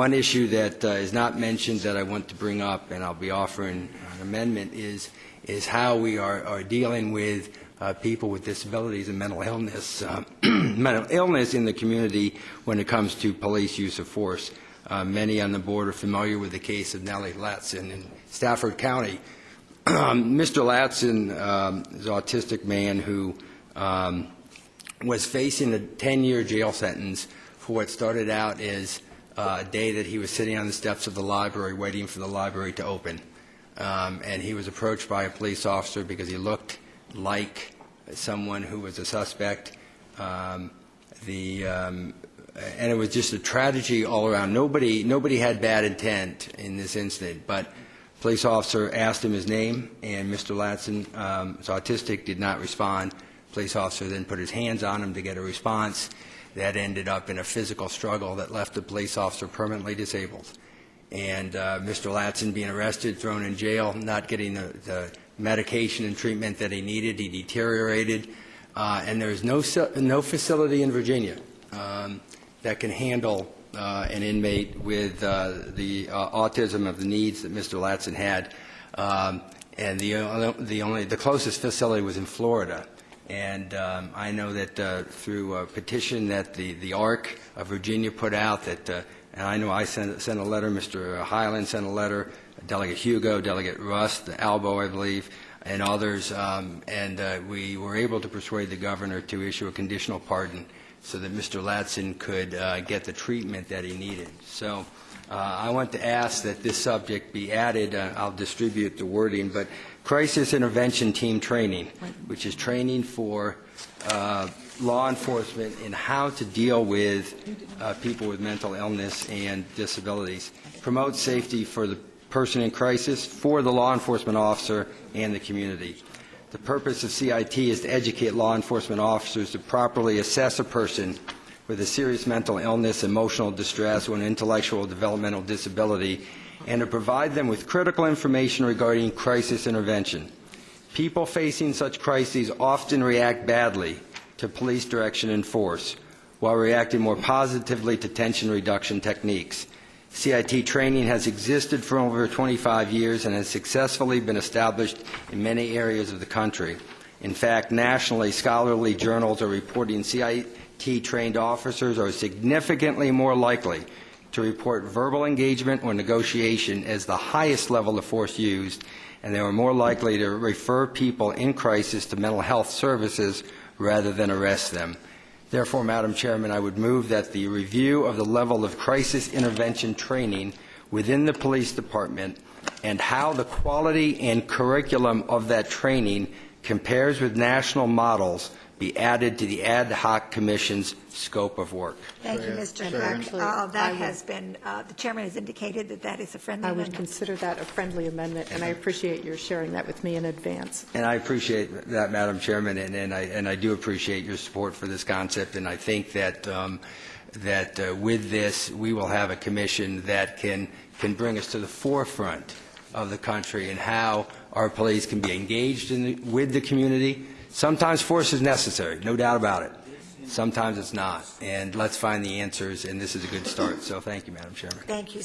One issue that is not mentioned that I want to bring up, and I'll be offering an amendment, is how we are dealing with people with disabilities and mental illness, mental illness in the community when it comes to police use of force. Many on the board are familiar with the case of Nellie Latson in Stafford County. Mr. Latson is an autistic man who was facing a 10-year jail sentence for what started out as a day that he was sitting on the steps of the library waiting for the library to open. And he was approached by a police officer because he looked like someone who was a suspect. And it was just a tragedy all around. Nobody had bad intent in this incident, but the police officer asked him his name, and Mr. Latson, who's autistic, did not respond. The police officer then put his hands on him to get a response. That ended up in a physical struggle that left the police officer permanently disabled. And Mr. Latson being arrested, thrown in jail, not getting the medication and treatment that he needed. He deteriorated. And there is no facility in Virginia that can handle an inmate with the autism of the needs that Mr. Latson had. And the closest facility was in Florida. And I know that through a petition that the ARC of Virginia put out, that, and I know I sent a letter, Mr. Highland sent a letter, Delegate Hugo, Delegate Rust, Albo, I believe, and others, and we were able to persuade the governor to issue a conditional pardon so that Mr. Latson could get the treatment that he needed. So I want to ask that this subject be added. I'll distribute the wording, but crisis intervention team training, which is training for law enforcement in how to deal with people with mental illness and disabilities, promote safety for the person in crisis, for the law enforcement officer and the community. The purpose of CIT is to educate law enforcement officers to properly assess a person with a serious mental illness, emotional distress, or an intellectual developmental disability, and to provide them with critical information regarding crisis intervention. People facing such crises often react badly to police direction and force, while reacting more positively to tension reduction techniques. CIT training has existed for over 25 years and has successfully been established in many areas of the country. In fact, nationally, scholarly journals are reporting CIT-trained officers are significantly more likely to report verbal engagement or negotiation as the highest level of force used, and they are more likely to refer people in crisis to mental health services rather than arrest them. Therefore, Madam Chairman, I would move that the review of the level of crisis intervention training within the police department and how the quality and curriculum of that training compares with national models be added to the ad hoc commission's scope of work. Thank you, Mr. Cook. That has been, the chairman has indicated that that is a friendly amendment. I would consider that a friendly amendment, and I appreciate your sharing that with me in advance. And I appreciate that, Madam Chairman, and I do appreciate your support for this concept, and I think that with this, we will have a commission that can bring us to the forefront of the country and how our police can be engaged with the community. Sometimes force is necessary, no doubt about it. Sometimes it's not. And let's find the answers, and this is a good start. So thank you, Madam Chairman. Thank you.